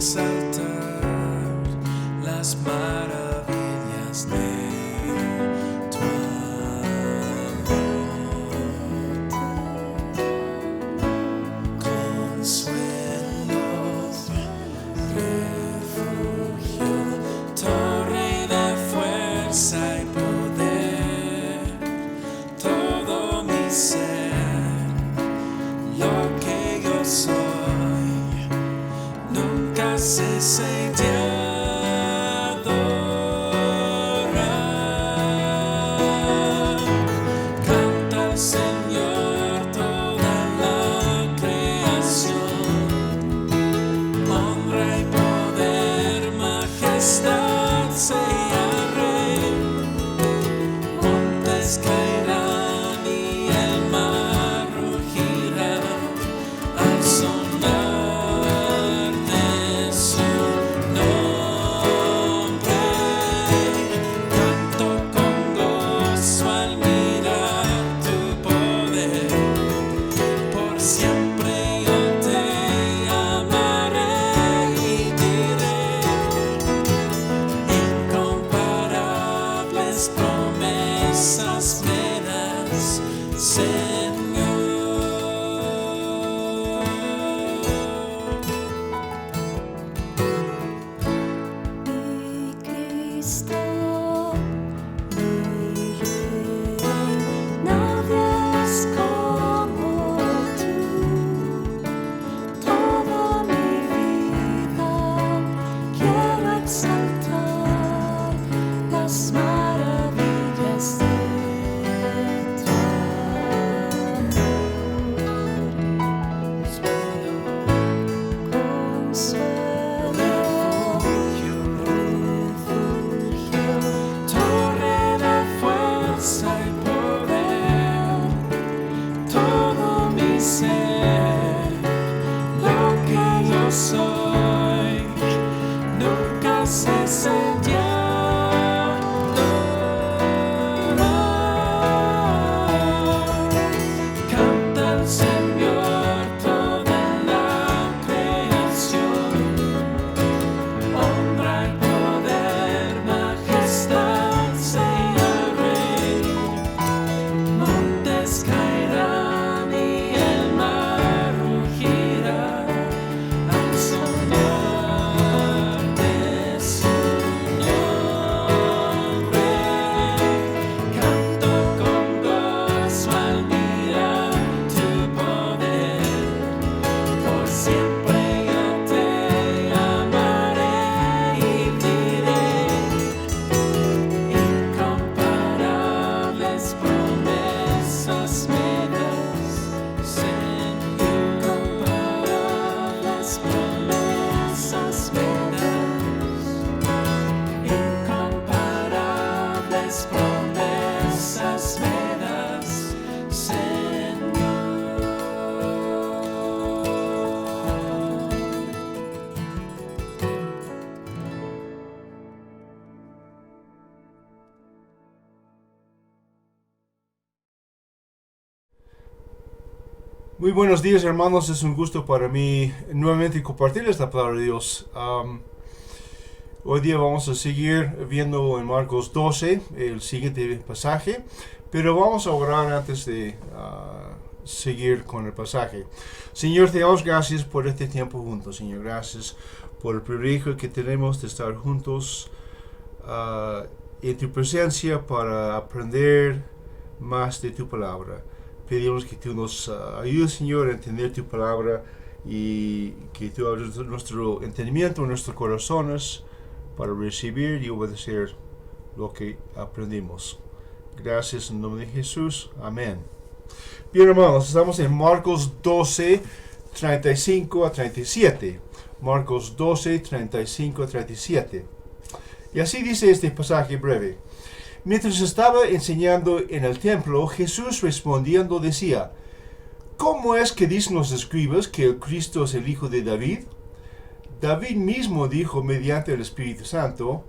exaltar las maravillas de tu amor. Consuelo, refugio, torre de fuerza y poder, todo mi ser, lo que yo soy, nunca cesé de adorar. Canta al Señor toda la creación, honra y poder, majestad sea Rey. Montes caerán y el mar rugirá al sonar de su nombre. Canto con gozo al mirar tu poder, por siempre yo te amaré y diré incomparables promesas me das, Señor. Mi Cristo, mi Rey, nadie es como tú. Toda mi vida quiero exaltar las maravillas de tu amor. Consuelo, refugio, torre de fuerza y poder, todo mi ser, lo que yo soy, nunca cesé de adorar. Canta al Señor toda la creación, honra y poder, majestad sea Rey. Montes caerán y el mar rugirá al sonar de su nombre. Canto con gozo al mirar tu poder, por siempre yo te amaré y diré incomparables promesas me das, Señor. Incomparables promesas me das, incomparables promesas me das, Señor. Muy buenos días, hermanos. Es un gusto para mí nuevamente compartirles la palabra de Dios. Hoy día vamos a seguir viendo en Marcos 12 el siguiente pasaje, pero vamos a orar antes de seguir con el pasaje. Señor, te damos gracias por este tiempo juntos, Señor. Gracias por el privilegio que tenemos de estar juntos en tu presencia para aprender más de tu palabra. Pedimos que tú nos ayudes, Señor, a entender tu palabra y que tú abres nuestro entendimiento, nuestros corazones para recibir y obedecer lo que aprendimos. Gracias en nombre de Jesús. Amén. Bien, hermanos, estamos en Marcos 12, 35 a 37. Marcos 12, 35 a 37. Y así dice este pasaje breve. Mientras estaba enseñando en el templo, Jesús respondiendo decía: ¿Cómo es que dicen los escribas que el Cristo es el Hijo de David? David mismo dijo mediante el Espíritu Santo: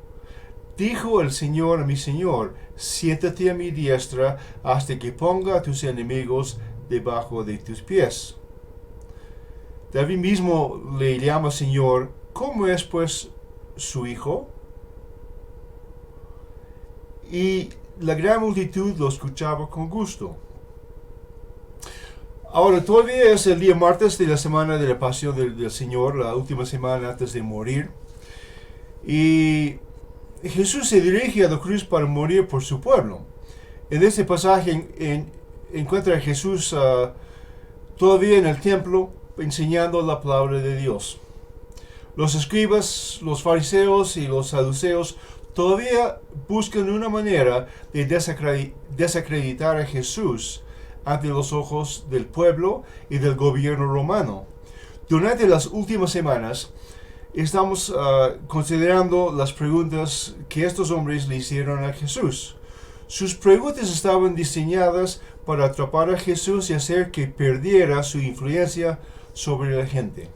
Dijo el Señor a mi Señor: siéntate a mi diestra hasta que ponga a tus enemigos debajo de tus pies. David mismo le llama Señor ¿cómo es pues su hijo? Y la gran multitud lo escuchaba con gusto. Ahora, todavía es el día martes de la semana de la pasión del Señor, la última semana antes de morir. Y Jesús se dirige a la cruz para morir por su pueblo. En este pasaje encuentra a Jesús todavía en el templo enseñando la palabra de Dios. Los escribas, los fariseos y los saduceos todavía buscan una manera de desacreditar a Jesús ante los ojos del pueblo y del gobierno romano. Durante las últimas semanas estamos considerando las preguntas que estos hombres le hicieron a Jesús. Sus preguntas estaban diseñadas para atrapar a Jesús y hacer que perdiera su influencia sobre la gente.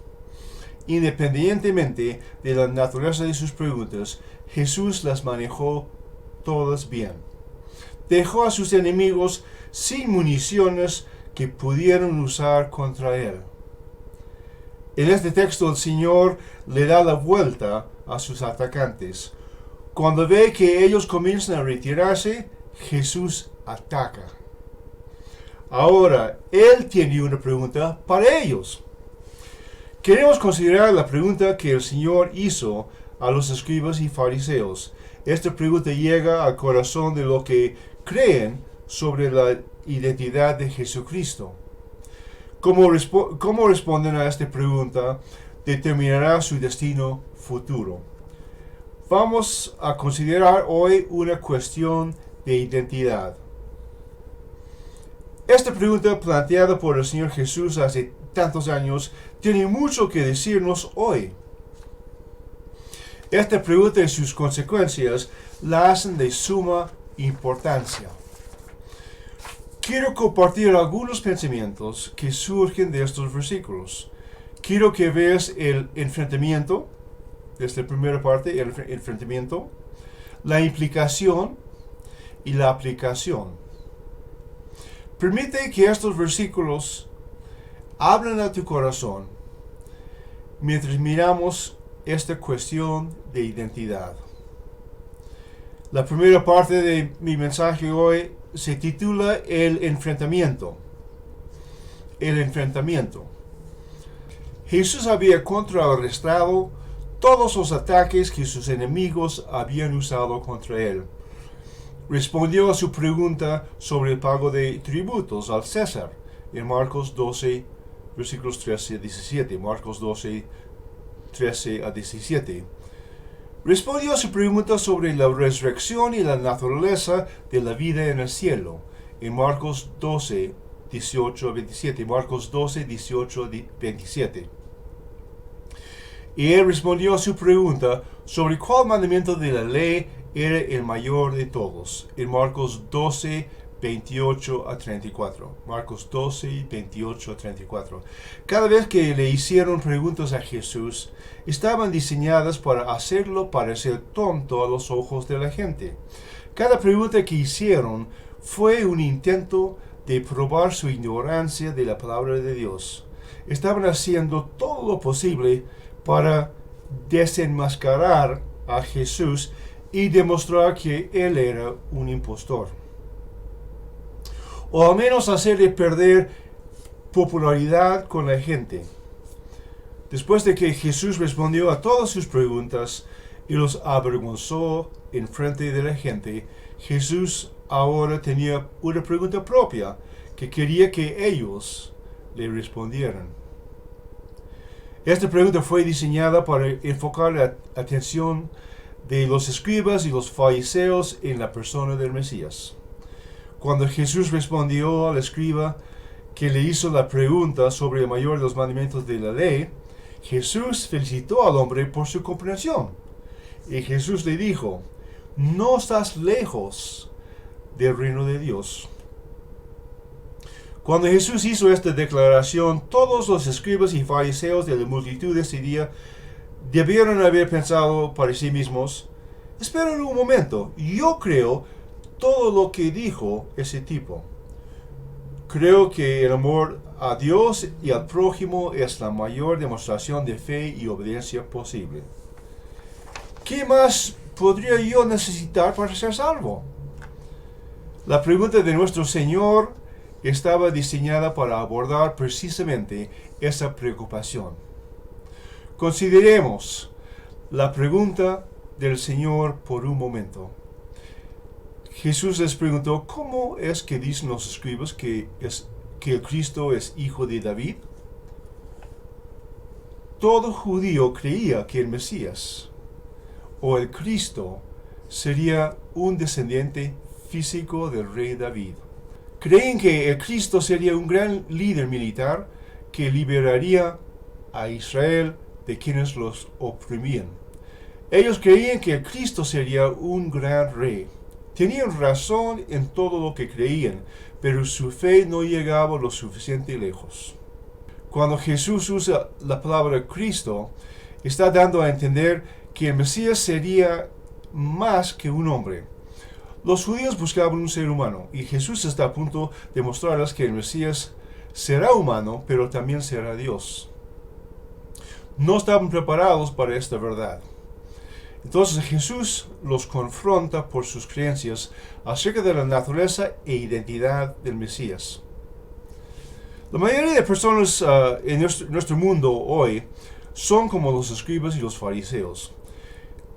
Independientemente de la naturaleza de sus preguntas, Jesús las manejó todas bien. Dejó a sus enemigos sin municiones que pudieran usar contra él. En este texto el Señor le da la vuelta a sus atacantes. Cuando ve que ellos comienzan a retirarse, Jesús ataca. Ahora, Él tiene una pregunta para ellos. Queremos considerar la pregunta que el Señor hizo a los escribas y fariseos. Esta pregunta llega al corazón de lo que creen sobre la identidad de Jesucristo. Cómo responden a esta pregunta determinará su destino futuro. Vamos a considerar hoy una cuestión de identidad. Esta pregunta planteada por el Señor Jesús hace tantos años tiene mucho que decirnos hoy. Esta pregunta y sus consecuencias la hacen de suma importancia. Quiero compartir algunos pensamientos que surgen de estos versículos. Quiero que veas el enfrentamiento, desde la primera parte, el enfrentamiento, la implicación y la aplicación. Permite que estos versículos hablen a tu corazón mientras miramos esta cuestión de identidad. La primera parte de mi mensaje hoy se titula El enfrentamiento. El enfrentamiento. Jesús había contrarrestado todos los ataques que sus enemigos habían usado contra él. Respondió a su pregunta sobre el pago de tributos al César en Marcos 12, versículos 13 a 17. Marcos 12, 13 a 17. Respondió a su pregunta sobre la resurrección y la naturaleza de la vida en el cielo en Marcos 12, 18 a 27. Marcos 12, 18 a 27. Y él respondió a su pregunta sobre cuál mandamiento de la ley era el mayor de todos en Marcos 12, 28 a 34. Marcos 12, 28 a 34. Cada vez que le hicieron preguntas a Jesús, estaban diseñadas para hacerlo parecer tonto a los ojos de la gente. Cada pregunta que hicieron fue un intento de probar su ignorancia de la palabra de Dios. Estaban haciendo todo lo posible para desenmascarar a Jesús y demostrar que él era un impostor. O al menos hacerle perder popularidad con la gente. Después de que Jesús respondió a todas sus preguntas y los avergonzó en frente de la gente, Jesús ahora tenía una pregunta propia que quería que ellos le respondieran. Esta pregunta fue diseñada para enfocar la atención de los escribas y los fariseos en la persona del Mesías. Cuando Jesús respondió al escriba que le hizo la pregunta sobre el mayor de los mandamientos de la ley, Jesús felicitó al hombre por su comprensión. Y Jesús le dijo: no estás lejos del reino de Dios. Cuando Jesús hizo esta declaración, todos los escribas y fariseos de la multitud de ese día debieron haber pensado para sí mismos: esperen un momento, yo creo todo lo que dijo ese tipo. Creo que el amor a Dios y al prójimo es la mayor demostración de fe y obediencia posible. ¿Qué más podría yo necesitar para ser salvo? La pregunta de nuestro Señor estaba diseñada para abordar precisamente esa preocupación. Consideremos la pregunta del Señor por un momento. Jesús les preguntó, ¿cómo es que dicen los escribas que el Cristo es hijo de David? Todo judío creía que el Mesías o el Cristo sería un descendiente físico del rey David. Creen que el Cristo sería un gran líder militar que liberaría a Israel de quienes los oprimían. Ellos creían que el Cristo sería un gran rey. Tenían razón en todo lo que creían, pero su fe no llegaba lo suficiente lejos. Cuando Jesús usa la palabra Cristo, está dando a entender que el Mesías sería más que un hombre. Los judíos buscaban un ser humano, y Jesús está a punto de mostrarles que el Mesías será humano, pero también será Dios. No estaban preparados para esta verdad. Entonces Jesús los confronta por sus creencias acerca de la naturaleza e identidad del Mesías. La mayoría de personas en nuestro mundo hoy son como los escribas y los fariseos.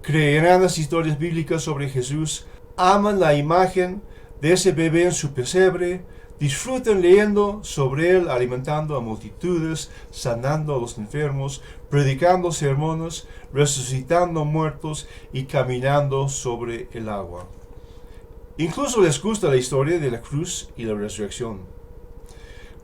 Creerán las historias bíblicas sobre Jesús, aman la imagen de ese bebé en su pesebre, disfrutan leyendo sobre él, alimentando a multitudes, sanando a los enfermos, predicando sermones, resucitando muertos y caminando sobre el agua. Incluso les gusta la historia de la cruz y la resurrección.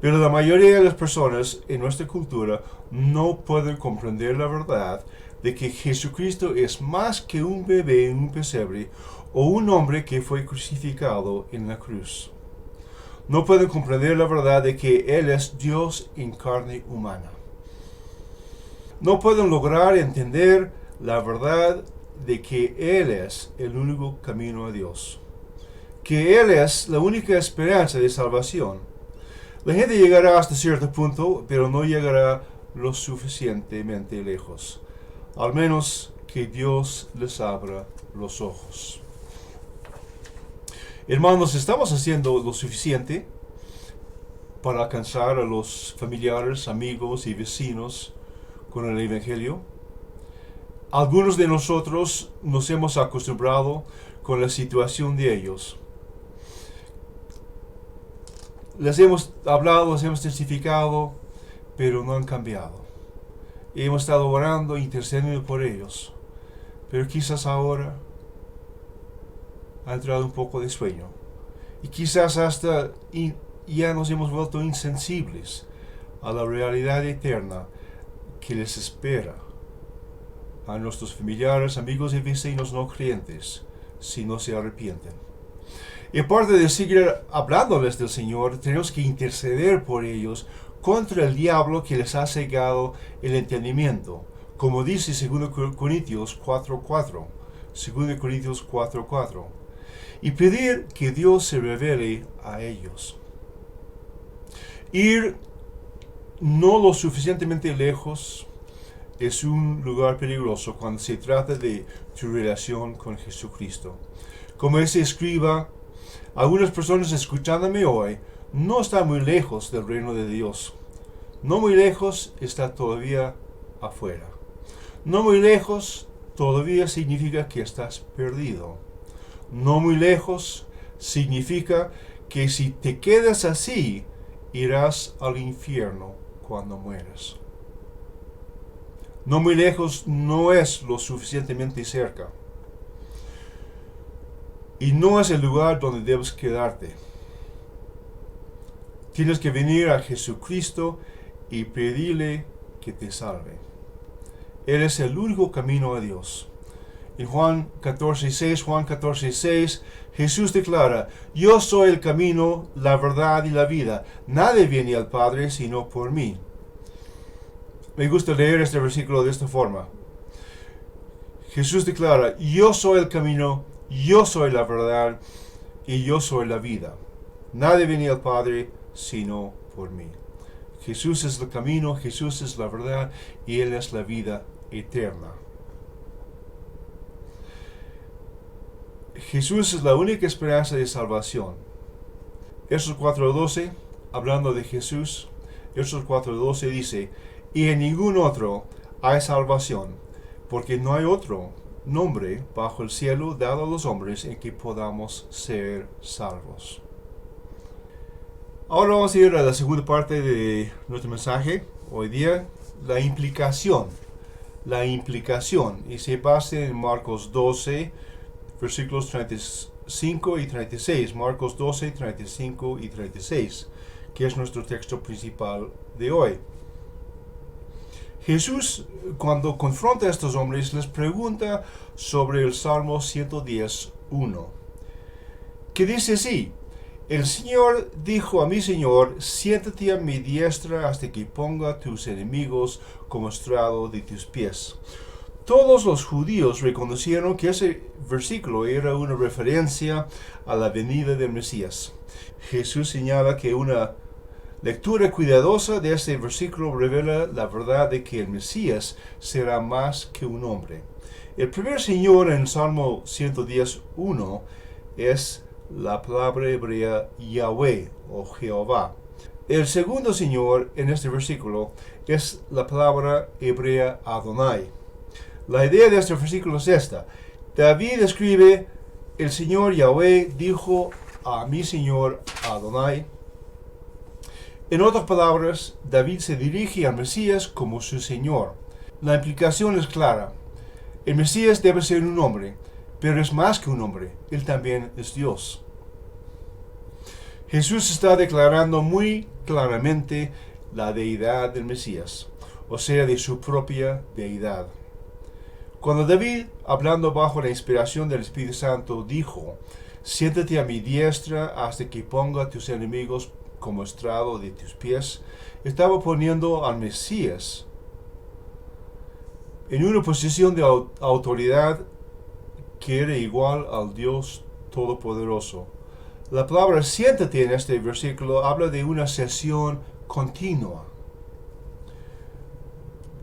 Pero la mayoría de las personas en nuestra cultura no pueden comprender la verdad de que Jesucristo es más que un bebé en un pesebre o un hombre que fue crucificado en la cruz. No pueden comprender la verdad de que Él es Dios en carne humana. No pueden lograr entender la verdad de que Él es el único camino a Dios. Que Él es la única esperanza de salvación. La gente llegará hasta cierto punto, pero no llegará lo suficientemente lejos. Al menos que Dios les abra los ojos. Hermanos, ¿estamos haciendo lo suficiente para alcanzar a los familiares, amigos y vecinos con el Evangelio? Algunos de nosotros nos hemos acostumbrado con la situación de ellos. Les hemos hablado, les hemos testificado, pero no han cambiado. Hemos estado orando, intercediendo por ellos, pero quizás ahora ha entrado un poco de sueño. Y quizás hasta ya nos hemos vuelto insensibles a la realidad eterna que les espera a nuestros familiares, amigos y vecinos no creyentes si no se arrepienten. Y aparte de seguir hablándoles del Señor, tenemos que interceder por ellos contra el diablo que les ha cegado el entendimiento, como dice 2 Corintios 4:4. 2 Corintios 4:4. Y pedir que Dios se revele a ellos. Ir no lo suficientemente lejos es un lugar peligroso cuando se trata de tu relación con Jesucristo. Como ese escriba, algunas personas escuchándome hoy no están muy lejos del reino de Dios. No muy lejos está todavía afuera. No muy lejos todavía significa que estás perdido. No muy lejos significa que si te quedas así, irás al infierno cuando mueras. No muy lejos no es lo suficientemente cerca. Y no es el lugar donde debes quedarte. Tienes que venir a Jesucristo y pedirle que te salve. Él es el único camino a Dios. En Juan 14:6, Jesús declara: Yo soy el camino, la verdad y la vida. Nadie viene al Padre sino por mí. Me gusta leer este versículo de esta forma. Jesús declara: Yo soy el camino, yo soy la verdad y yo soy la vida. Nadie viene al Padre sino por mí. Jesús es el camino, Jesús es la verdad y Él es la vida eterna. Jesús es la única esperanza de salvación. Hechos 4:12, hablando de Jesús, Hechos 4:12 dice, y en ningún otro hay salvación, porque no hay otro nombre bajo el cielo dado a los hombres en que podamos ser salvos. Ahora vamos a ir a la segunda parte de nuestro mensaje hoy día, la implicación. La implicación, y se basa en Marcos 12, versículos 35 y 36. Marcos 12, 35 y 36, que es nuestro texto principal de hoy. Jesús, cuando confronta a estos hombres, les pregunta sobre el Salmo 110:1, que dice así: el Señor dijo a mi Señor, siéntate a mi diestra hasta que ponga tus enemigos como estrado de tus pies. Todos los judíos reconocieron que ese versículo era una referencia a la venida del Mesías. Jesús señala que una lectura cuidadosa de este versículo revela la verdad de que el Mesías será más que un hombre. El primer Señor en el Salmo 110:1 es la palabra hebrea Yahweh o Jehová. El segundo Señor en este versículo es la palabra hebrea Adonai. La idea de este versículo es esta. David escribe, el Señor Yahweh dijo a mi Señor Adonai. En otras palabras, David se dirige al Mesías como su Señor. La implicación es clara. El Mesías debe ser un hombre, pero es más que un hombre, Él también es Dios. Jesús está declarando muy claramente la deidad del Mesías, o sea, de su propia deidad. Cuando David, hablando bajo la inspiración del Espíritu Santo, dijo, siéntate a mi diestra hasta que ponga tus enemigos como estrado de tus pies, estaba poniendo al Mesías en una posición de autoridad que era igual al Dios Todopoderoso. La palabra siéntate en este versículo habla de una sesión continua.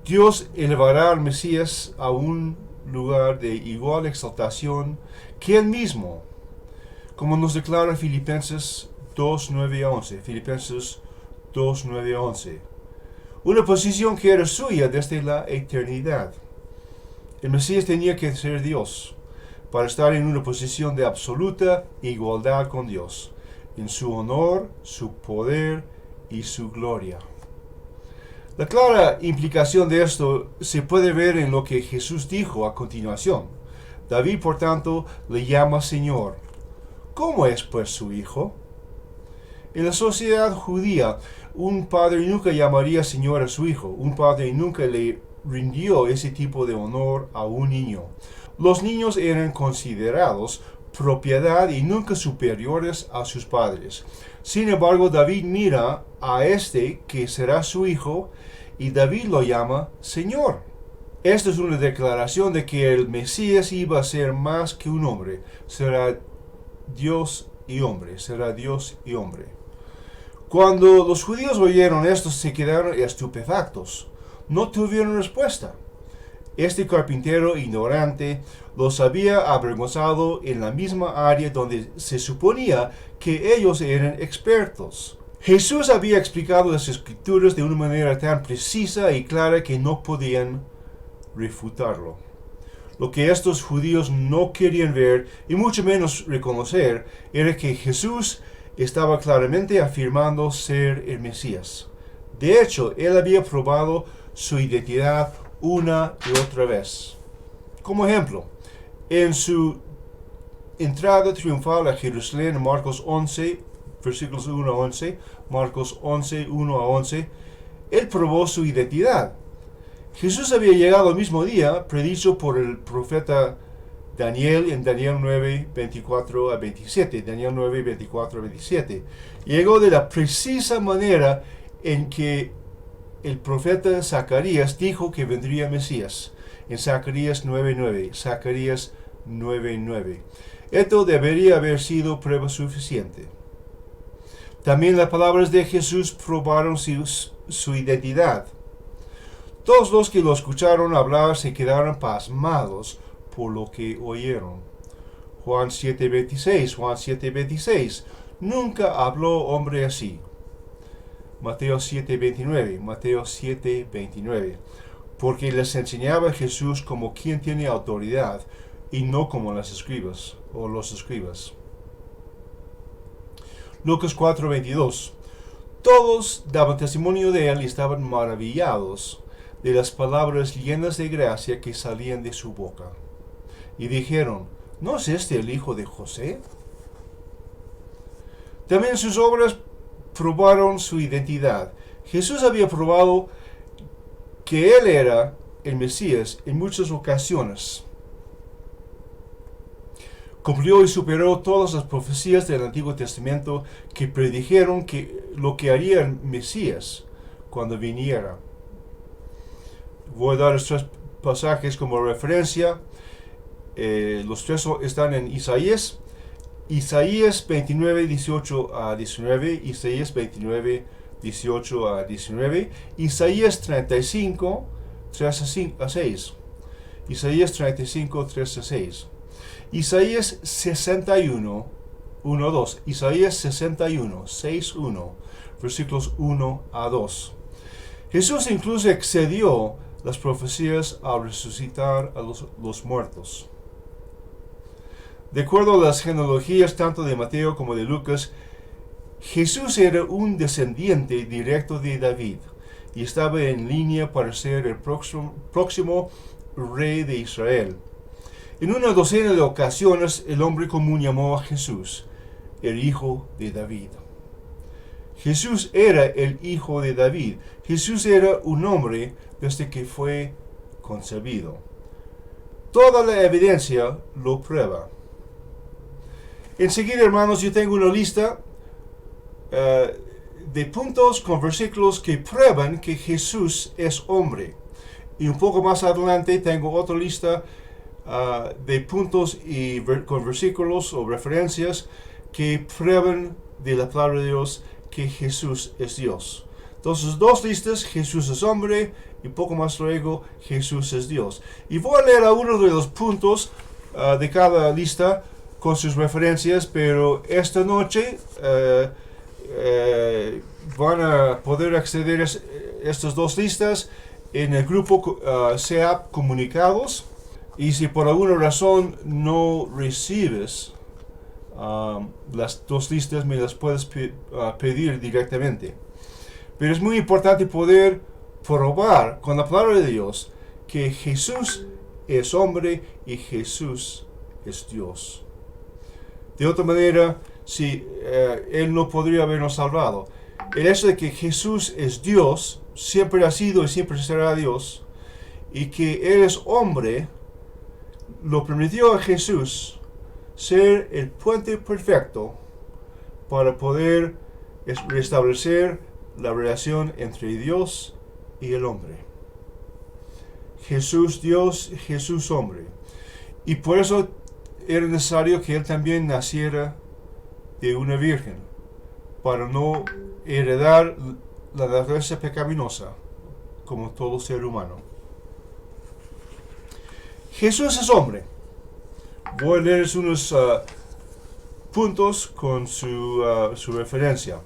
Dios elevará al Mesías a un lugar de igual exaltación que Él mismo, como nos declara Filipenses 2:9-11. Filipenses 2:9-11. Una posición que era suya desde la eternidad. El Mesías tenía que ser Dios para estar en una posición de absoluta igualdad con Dios, en su honor, su poder y su gloria. La clara implicación de esto se puede ver en lo que Jesús dijo a continuación. David, por tanto, le llama Señor. ¿Cómo es pues su hijo? En la sociedad judía, un padre nunca llamaría Señor a su hijo. Un padre nunca le rindió ese tipo de honor a un niño. Los niños eran considerados propiedad y nunca superiores a sus padres. Sin embargo, David mira a este que será su hijo y David lo llama Señor. Esta es una declaración de que el Mesías iba a ser más que un hombre. Será Dios y hombre. Será Dios y hombre. Cuando los judíos oyeron esto, se quedaron estupefactos. No tuvieron respuesta. Este carpintero ignorante los había avergonzado en la misma área donde se suponía que ellos eran expertos. Jesús había explicado las Escrituras de una manera tan precisa y clara que no podían refutarlo. Lo que estos judíos no querían ver y mucho menos reconocer era que Jesús estaba claramente afirmando ser el Mesías. De hecho, él había probado su identidad una y otra vez. Como ejemplo, en su entrada triunfal a Jerusalén, en Marcos 11, versículos 1 a 11, Marcos 11, 1 a 11, él probó su identidad. Jesús había llegado el mismo día, predicho por el profeta Daniel en Daniel 9, 24 a 27. Daniel 9, 24 a 27. Llegó de la precisa manera en que el profeta Zacarías dijo que vendría Mesías. En Zacarías 9:9. Zacarías 9:9. Esto debería haber sido prueba suficiente. También las palabras de Jesús probaron su identidad. Todos los que lo escucharon hablar se quedaron pasmados por lo que oyeron. Juan 7:26. Nunca habló hombre así. Mateo 7:29. Porque les enseñaba Jesús como quien tiene autoridad y no como los escribas. Lucas 4:22. Todos daban testimonio de él y estaban maravillados de las palabras llenas de gracia que salían de su boca. Y dijeron, ¿no es este el hijo de José? También sus obras probaron su identidad. Jesús había probado que él era el Mesías en muchas ocasiones. Cumplió y superó todas las profecías del Antiguo Testamento que predijeron lo que haría el Mesías cuando viniera. Voy a dar los 3 pasajes como referencia. Los 3 están en Isaías 29:18-19, Isaías 29:18-19, Isaías 35:3-6, Isaías 35:3-6, Isaías 61:1-2, Isaías 61:6-1, versículos 1-2. Jesús incluso excedió las profecías al resucitar a los muertos. De acuerdo a las genealogías tanto de Mateo como de Lucas, Jesús era un descendiente directo de David y estaba en línea para ser el próximo rey de Israel. En una docena de ocasiones el hombre común llamó a Jesús el hijo de David. Jesús era el hijo de David. Jesús era un hombre desde que fue concebido. Toda la evidencia lo prueba. Enseguida, hermanos, yo tengo una lista de puntos con versículos que prueban que Jesús es hombre. Y un poco más adelante tengo otra lista de puntos con versículos o referencias que prueban de la palabra de Dios que Jesús es Dios. Entonces, 2 listas, Jesús es hombre, y poco más luego, Jesús es Dios. Y voy a leer algunos de los puntos de cada lista con sus referencias, pero esta noche van a poder acceder a estas 2 listas en el grupo SEAP Comunicados. Y si por alguna razón no recibes las 2 listas, me las puedes pedir directamente. Pero es muy importante poder probar con la palabra de Dios que Jesús es hombre y Jesús es Dios. De otra manera, Él no podría habernos salvado. El hecho de que Jesús es Dios, siempre ha sido y siempre será Dios, y que Él es hombre, lo permitió a Jesús ser el puente perfecto para poder restablecer la relación entre Dios y el hombre. Jesús Dios, Jesús hombre. Y por eso era necesario que Él también naciera de una virgen, para no heredar la naturaleza pecaminosa como todo ser humano. Jesús es hombre. Voy a leer unos puntos con su referencia.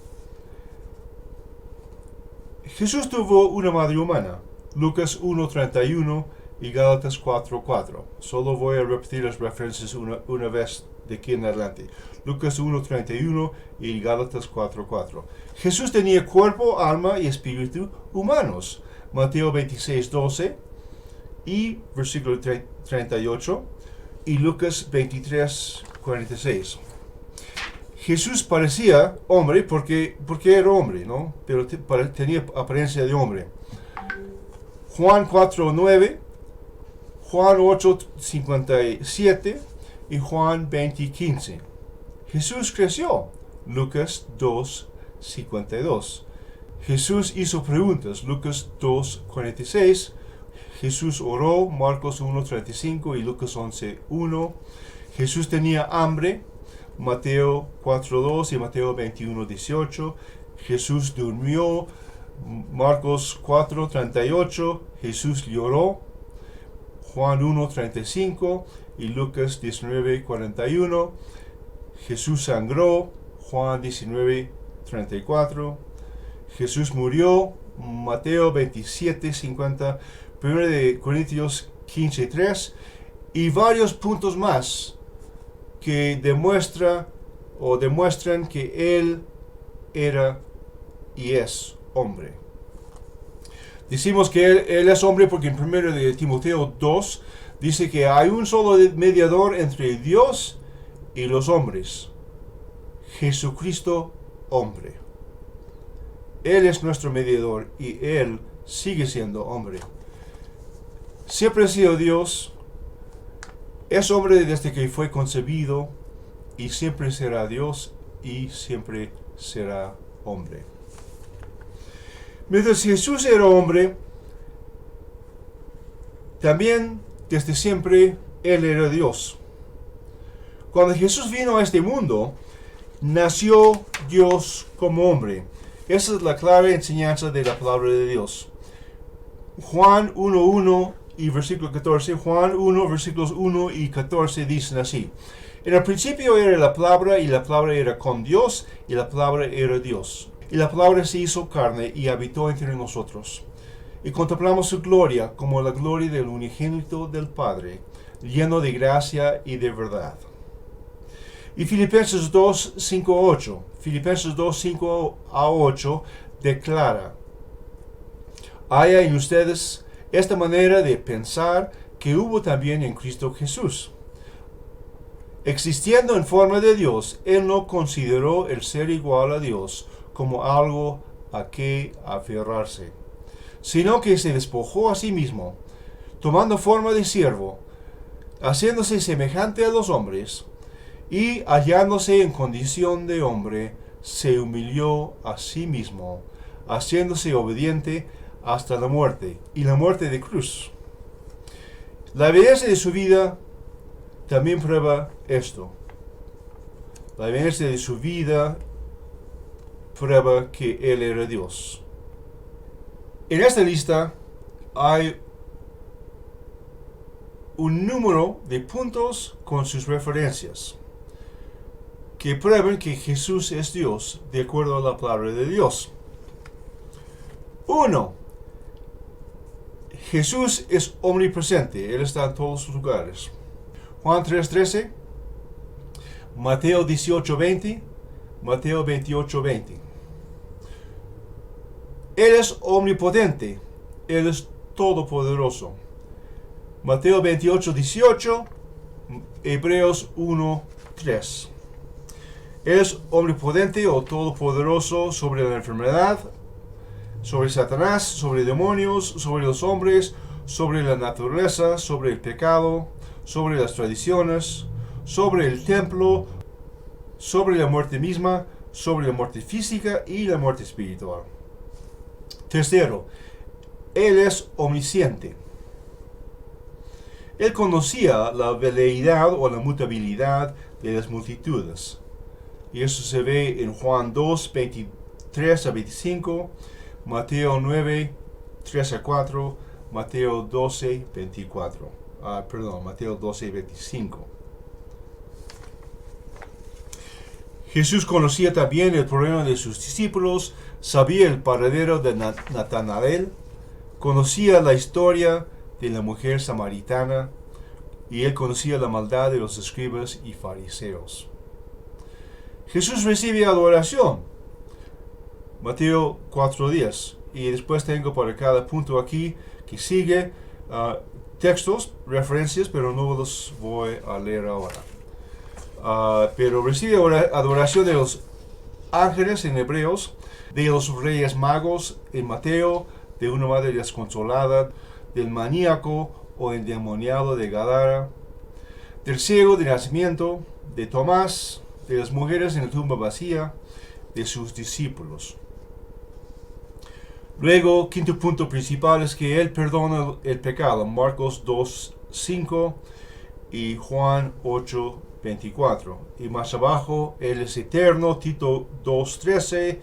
Jesús tuvo una madre humana, Lucas 1:31 y Gálatas 4:4. Solo voy a repetir las referencias una vez de aquí en adelante. Lucas 1:31 y Gálatas 4:4. Jesús tenía cuerpo, alma y espíritu humanos. Mateo 26:12 y versículo 38 y Lucas 23:46. Jesús parecía hombre porque era hombre, ¿no? Pero tenía apariencia de hombre. Juan 4:9, Juan 8:57 y Juan 20:15. Jesús creció. Lucas 2:52. Jesús hizo preguntas. Lucas 2:46. Jesús oró. Marcos 1:35 y Lucas 11:1. Jesús tenía hambre. Mateo 4:2 y Mateo 21:18. Jesús durmió. Marcos 4:38. Jesús lloró. Juan 1:35 y Lucas 19:41. Jesús sangró. Juan 19:34. Jesús murió. Mateo 27:50. 1 Corintios 15:3. Y varios puntos más que demuestran que Él era y es hombre. Decimos que Él es hombre porque en 1 de Timoteo 2 dice que hay un solo mediador entre Dios y los hombres. Jesucristo, hombre. Él es nuestro mediador y Él sigue siendo hombre. Siempre ha sido Dios. Es hombre desde que fue concebido y siempre será Dios y siempre será hombre. Mientras Jesús era hombre, también desde siempre Él era Dios. Cuando Jesús vino a este mundo, nació Dios como hombre. Esa es la clara enseñanza de la palabra de Dios. Juan 1:1 y versículo 14, Juan 1, versículos 1 y 14 dicen así: En el principio era la palabra, y la palabra era con Dios, y la palabra era Dios. Y la palabra se hizo carne y habitó entre nosotros. Y contemplamos su gloria como la gloria del unigénito del Padre, lleno de gracia y de verdad. Y Filipenses 2, 5 a 8. Filipenses 2, 5 a 8 declara: Haya en ustedes esta manera de pensar que hubo también en Cristo Jesús. Existiendo en forma de Dios, Él no consideró el ser igual a Dios como algo a que aferrarse, sino que se despojó a sí mismo, tomando forma de siervo, haciéndose semejante a los hombres, y hallándose en condición de hombre, se humilló a sí mismo, haciéndose obediente hasta la muerte, y la muerte de cruz. La belleza de su vida también prueba esto. La belleza de su vida prueba que Él era Dios. En esta lista hay un número de puntos con sus referencias que prueban que Jesús es Dios de acuerdo a la palabra de Dios. 1. Jesús es omnipresente. Él está en todos los lugares. Juan 3:13, Mateo 18:20, Mateo 28:20. Él es omnipotente. Él es todopoderoso. Mateo 28:18, Hebreos 1:3. Él es omnipotente o todopoderoso sobre la enfermedad, sobre Satanás, sobre demonios, sobre los hombres, sobre la naturaleza, sobre el pecado, sobre las tradiciones, sobre el templo, sobre la muerte misma, sobre la muerte física y la muerte espiritual. Tercero, Él es omnisciente. Él conocía la veleidad o la mutabilidad de las multitudes. Y eso se ve en Juan 2, 23 a 25, Mateo 9, 3 a 4, Mateo 12, 24. Mateo 12, 25. Jesús conocía también el problema de sus discípulos, sabía el paradero de Natanael, conocía la historia de la mujer samaritana, y él conocía la maldad de los escribas y fariseos. Jesús recibe adoración. Mateo 4:10. Y después tengo para cada punto aquí que sigue textos, referencias, pero no los voy a leer ahora. Pero recibe adoración de los ángeles en Hebreos, de los reyes magos en Mateo, de una madre desconsolada, del maníaco o endemoniado de Gadara, del ciego de nacimiento, de Tomás, de las mujeres en la tumba vacía, de sus discípulos. Luego, quinto punto principal es que Él perdona el pecado. Marcos 2:5 y Juan 8, 24. Y más abajo, Él es eterno, Tito 2:13.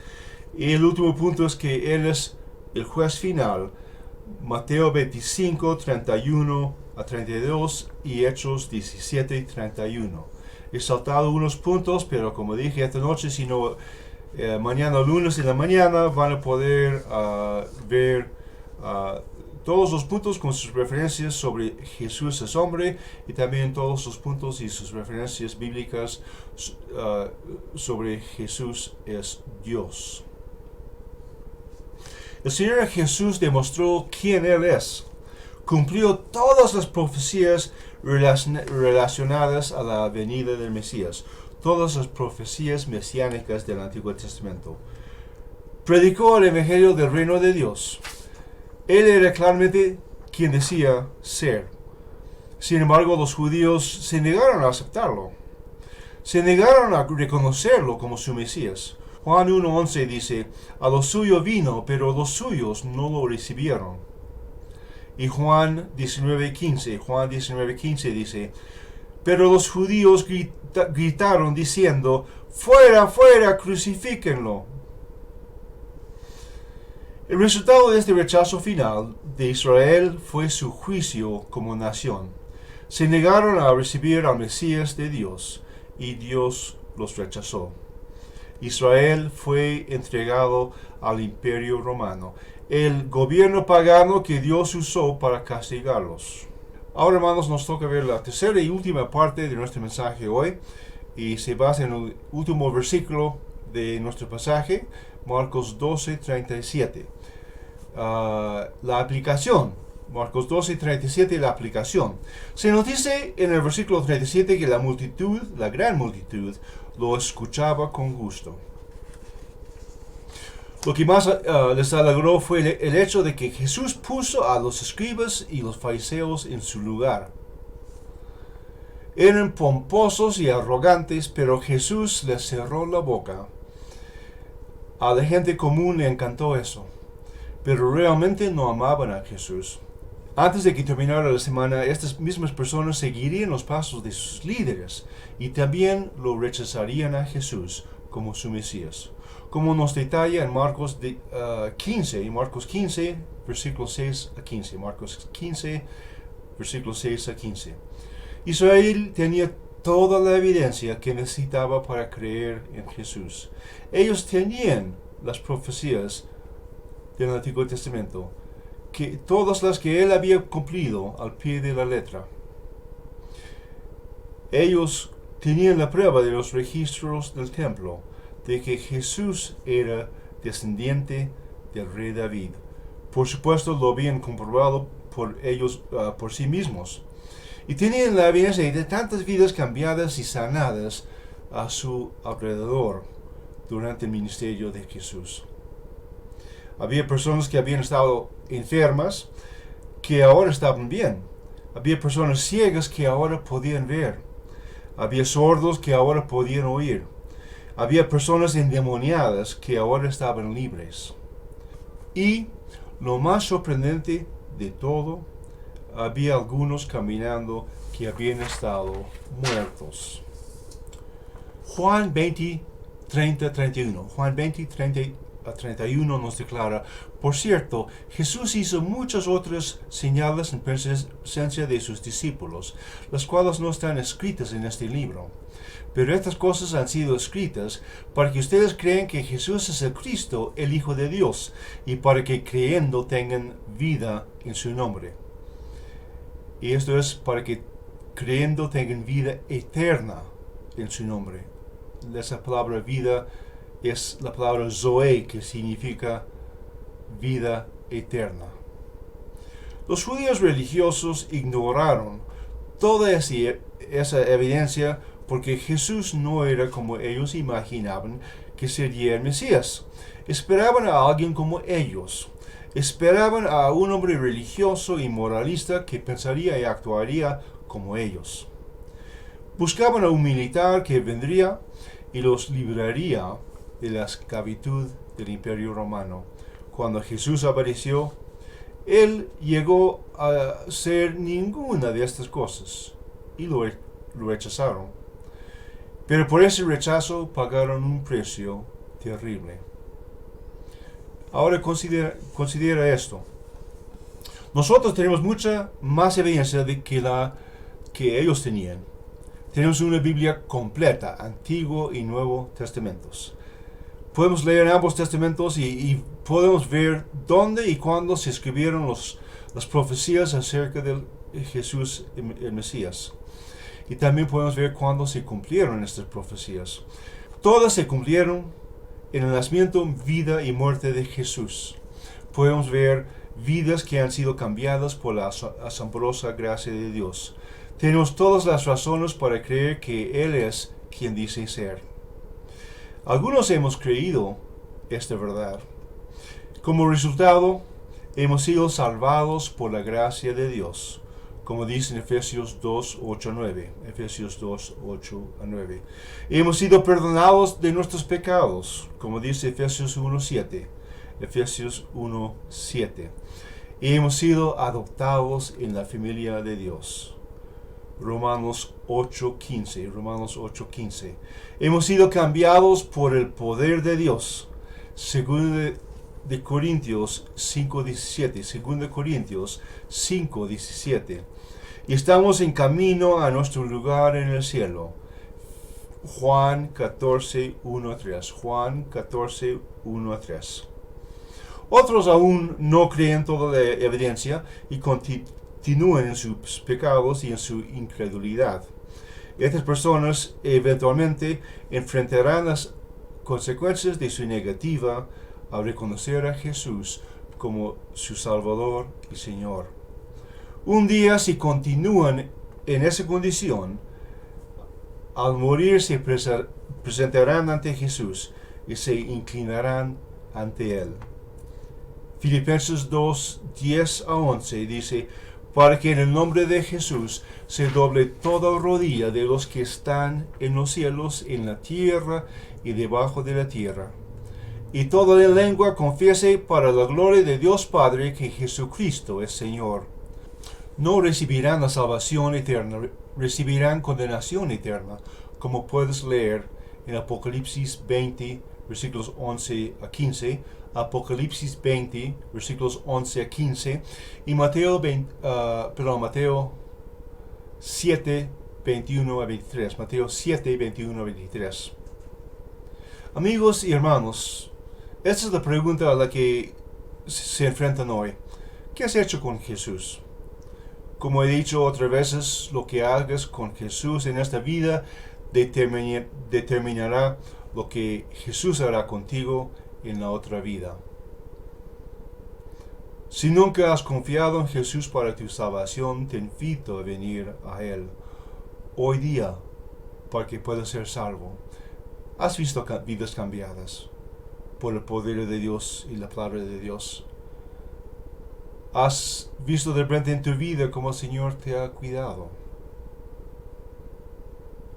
Y el último punto es que Él es el juez final, Mateo 25, 31 a 32 y Hechos 17, 31. He saltado unos puntos, pero como dije esta noche, si no, mañana lunes en la mañana van a poder ver todos los puntos con sus referencias sobre Jesús es hombre y también todos los puntos y sus referencias bíblicas sobre Jesús es Dios. El Señor Jesús demostró quién Él es. Cumplió todas las profecías relacionadas a la venida del Mesías, todas las profecías mesiánicas del Antiguo Testamento. Predicó el Evangelio del Reino de Dios. Él era claramente quien decía ser. Sin embargo, los judíos se negaron a aceptarlo. Se negaron a reconocerlo como su Mesías. Juan 1:11 dice, a lo suyo vino, pero los suyos no lo recibieron. Y Juan 19:15 dice, pero los judíos gritaron diciendo, fuera, fuera, crucifíquenlo. El resultado de este rechazo final de Israel fue su juicio como nación. Se negaron a recibir al Mesías de Dios y Dios los rechazó. Israel fue entregado al Imperio Romano, el gobierno pagano que Dios usó para castigarlos. Ahora, hermanos, nos toca ver la tercera y última parte de nuestro mensaje hoy, y se basa en el último versículo de nuestro pasaje, Marcos 12:37. La aplicación, Marcos 12:37, la aplicación. Se nos dice en el versículo 37 que la multitud, la gran multitud, lo escuchaba con gusto. Lo que más les alegró fue el hecho de que Jesús puso a los escribas y los fariseos en su lugar. Eran pomposos y arrogantes, pero Jesús les cerró la boca. A la gente común le encantó eso, pero realmente no amaban a Jesús. Antes de que terminara la semana, estas mismas personas seguirían los pasos de sus líderes y también lo rechazarían a Jesús como su Mesías. Como nos detalla en Marcos 15, versículos 6 a 15. Marcos 15, versículos 6 a 15. Israel tenía toda la evidencia que necesitaba para creer en Jesús. Ellos tenían las profecías del Antiguo Testamento, que todas las que él había cumplido al pie de la letra. Ellos tenían la prueba de los registros del templo, de que Jesús era descendiente del rey David. Por supuesto, lo habían comprobado por ellos, por sí mismos. Y tenían la evidencia de tantas vidas cambiadas y sanadas a su alrededor durante el ministerio de Jesús. Había personas que habían estado enfermas, que ahora estaban bien. Había personas ciegas que ahora podían ver. Había sordos que ahora podían oír. Había personas endemoniadas que ahora estaban libres. Y lo más sorprendente de todo, había algunos caminando que habían estado muertos. Juan 20:30-31. Juan 20:30-31 nos declara, por cierto, Jesús hizo muchas otras señales en presencia de sus discípulos, las cuales no están escritas en este libro. Pero estas cosas han sido escritas para que ustedes crean que Jesús es el Cristo, el Hijo de Dios, y para que creyendo tengan vida en su nombre. Y esto es para que creyendo tengan vida eterna en su nombre. Esa palabra vida es la palabra Zoe, que significa vida eterna. Los judíos religiosos ignoraron toda esa evidencia porque Jesús no era como ellos imaginaban que sería el Mesías. Esperaban a alguien como ellos. Esperaban a un hombre religioso y moralista que pensaría y actuaría como ellos. Buscaban a un militar que vendría y los libraría de la esclavitud del Imperio Romano. Cuando Jesús apareció, Él llegó a ser ninguna de estas cosas y lo rechazaron. Pero por ese rechazo pagaron un precio terrible. Ahora considera esto. Nosotros tenemos mucha más evidencia de que ellos tenían. Tenemos una Biblia completa, Antiguo y Nuevo Testamentos. Podemos leer ambos testamentos y podemos ver dónde y cuándo se escribieron las profecías acerca de Jesús, el Mesías. Y también podemos ver cuándo se cumplieron estas profecías. Todas se cumplieron en el nacimiento, vida y muerte de Jesús. Podemos ver vidas que han sido cambiadas por la asombrosa gracia de Dios. Tenemos todas las razones para creer que Él es quien dice ser. Algunos hemos creído esta verdad. Como resultado, hemos sido salvados por la gracia de Dios, como dice en Efesios 2, 8 a 9. Efesios 2, 8 a 9. Hemos sido perdonados de nuestros pecados, como dice Efesios 1, 7. Efesios 1, 7. Y hemos sido adoptados en la familia de Dios. Romanos 8:15. Romanos 8:15. Hemos sido cambiados por el poder de Dios. Según de Corintios 5:17. Según de Corintios 5:17. Y estamos en camino a nuestro lugar en el cielo. Juan 14:1 a 3. Juan 14:1 a 3. Otros aún no creen toda la evidencia y continúan en sus pecados y en su incredulidad. Estas personas eventualmente enfrentarán las consecuencias de su negativa a reconocer a Jesús como su Salvador y Señor. Un día, si continúan en esa condición, al morir se presentarán ante Jesús y se inclinarán ante Él. Filipenses 2, 10 a 11 dice: para que en el nombre de Jesús se doble toda rodilla de los que están en los cielos, en la tierra y debajo de la tierra, y toda la lengua confiese para la gloria de Dios Padre que Jesucristo es Señor. No recibirán la salvación eterna, recibirán condenación eterna, como puedes leer en Apocalipsis 20, versículos 11 a 15, Apocalipsis 20, versículos 11 a 15, y Mateo 7, 21 a 23. Mateo 7, 21 a 23. Amigos y hermanos, esta es la pregunta a la que se enfrentan hoy. ¿Qué has hecho con Jesús? Como he dicho otras veces, lo que hagas con Jesús en esta vida determinará lo que Jesús hará contigo en la otra vida. Si nunca has confiado en Jesús para tu salvación, te invito a venir a Él hoy día para que puedas ser salvo. Has visto vidas cambiadas por el poder de Dios y la palabra de Dios. Has visto de repente en tu vida cómo el Señor te ha cuidado.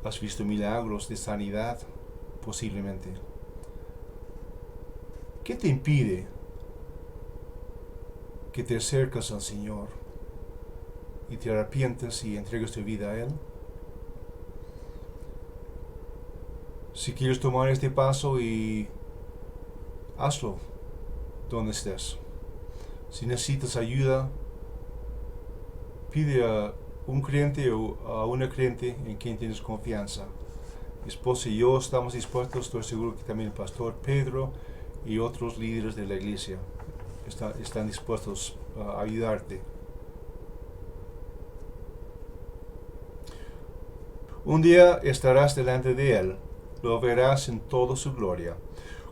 Has visto milagros de sanidad, posiblemente. ¿Qué te impide que te acerques al Señor y te arrepientes y entregues tu vida a Él? Si quieres tomar este paso, y hazlo donde estés. Si necesitas ayuda, pide a un creyente o a una creyente en quien tienes confianza. Mi esposa y yo estamos dispuestos, estoy seguro que también el pastor Pedro y otros líderes de la iglesia están dispuestos a ayudarte. Un día estarás delante de Él, lo verás en toda su gloria.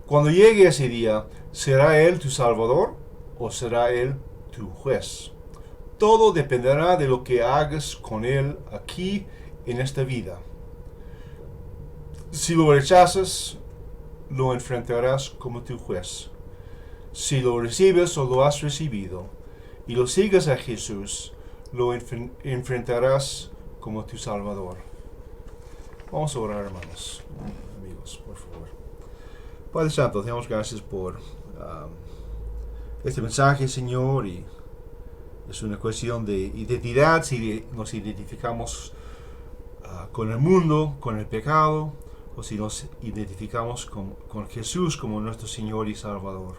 Cuando llegue ese día, ¿será Él tu Salvador o será Él tu juez? Todo dependerá de lo que hagas con Él aquí en esta vida. Si lo rechazas, lo enfrentarás como tu juez. Si lo recibes o lo has recibido y lo sigues a Jesús, lo enfrentarás como tu Salvador. Vamos a orar, hermanos, amigos, por favor. Padre Santo, te damos gracias por este mensaje, Señor, y es una cuestión de identidad. Si nos identificamos con el mundo, con el pecado, o si nos identificamos con Jesús como nuestro Señor y Salvador.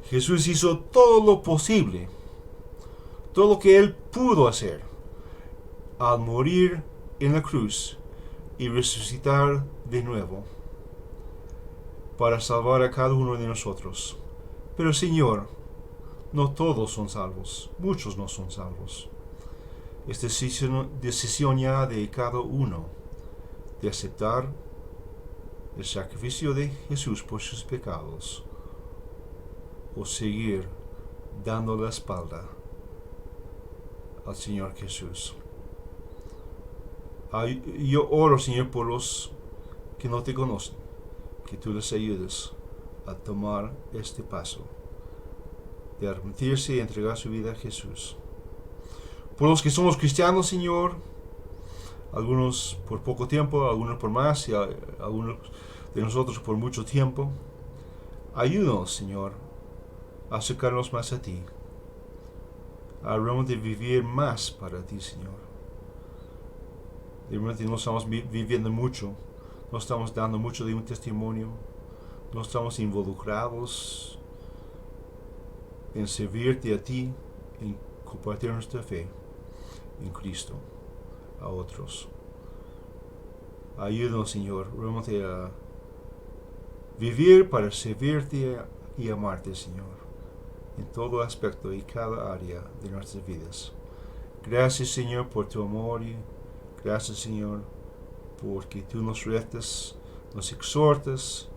Jesús hizo todo lo posible, todo lo que Él pudo hacer, al morir en la cruz y resucitar de nuevo, para salvar a cada uno de nosotros. Pero Señor, no todos son salvos, muchos no son salvos. Es decisión ya de cada uno de aceptar el sacrificio de Jesús por sus pecados o seguir dando la espalda al Señor Jesús. Yo oro, Señor, por los que no te conocen, que tú les ayudes a tomar este paso de arrepentirse y entregar su vida a Jesús. Por los que somos cristianos, Señor, algunos por poco tiempo, algunos por más y algunos de nosotros por mucho tiempo, ayúdanos, Señor, a acercarnos más a ti, a realmente vivir más para ti, Señor. Realmente no estamos viviendo mucho, no estamos dando mucho de un testimonio, no estamos involucrados en servirte a ti, en compartir nuestra fe en Cristo a otros. Ayúdanos, Señor, realmente a vivir para servirte y amarte, Señor, en todo aspecto y cada área de nuestras vidas. Gracias, Señor, por tu amor y gracias, Señor, porque tú nos retas, nos exhortas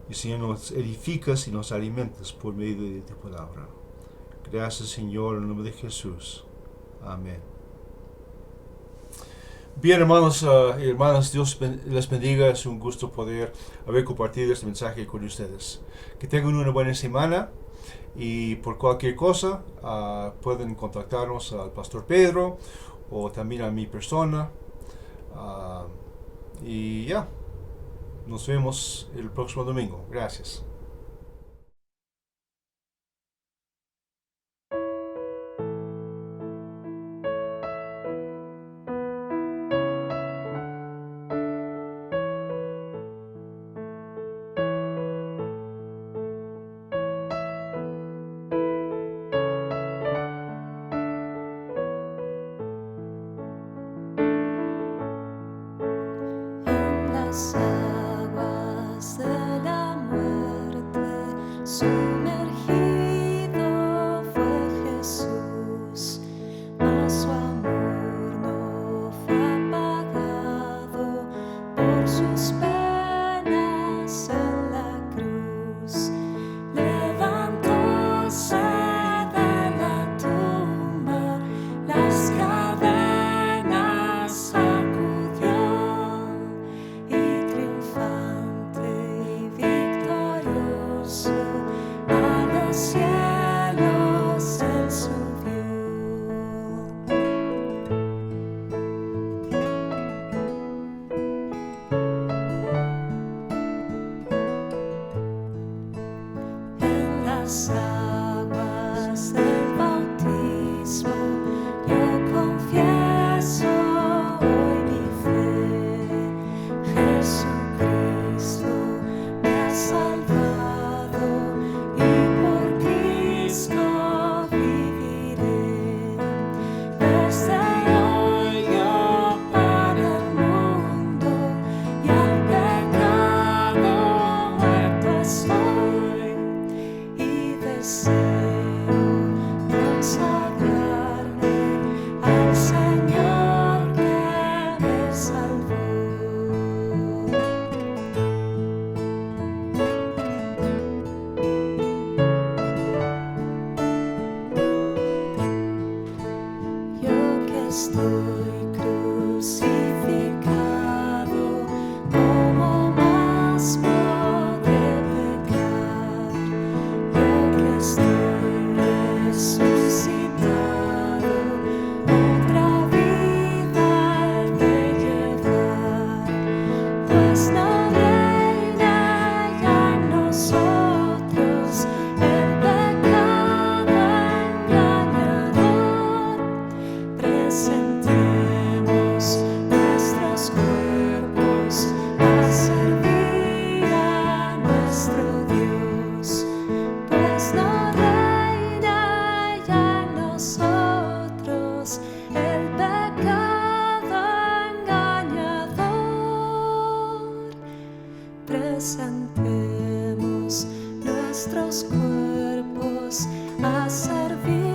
y, Señor, nos edificas y nos alimentas por medio de tu palabra. Gracias, Señor, en el nombre de Jesús. Amén. Bien, hermanos y hermanas, Dios les bendiga. Es un gusto poder haber compartido este mensaje con ustedes. Que tengan una buena semana y por cualquier cosa pueden contactarnos al Pastor Pedro o también a mi persona. Y ya, nos vemos el próximo domingo. Gracias. Las aguas de la muerte, sumergido fue Jesús, mas su amor no fue apagado por sus penas en la cruz. Levantóse de la tumba, las cadenas sacudió. Cielos él subió. En las aguas del bautismo yo confieso hoy mi fe. Jesucristo me ha salvado y por Cristo viviré. Desde hoy yo para el mundo y al pecado muerto estoy, y deseo consagrarme al Señor que me salvó. Yo que estoy crucificado, ¿cómo más podré pecar? Yo que estoy a servir.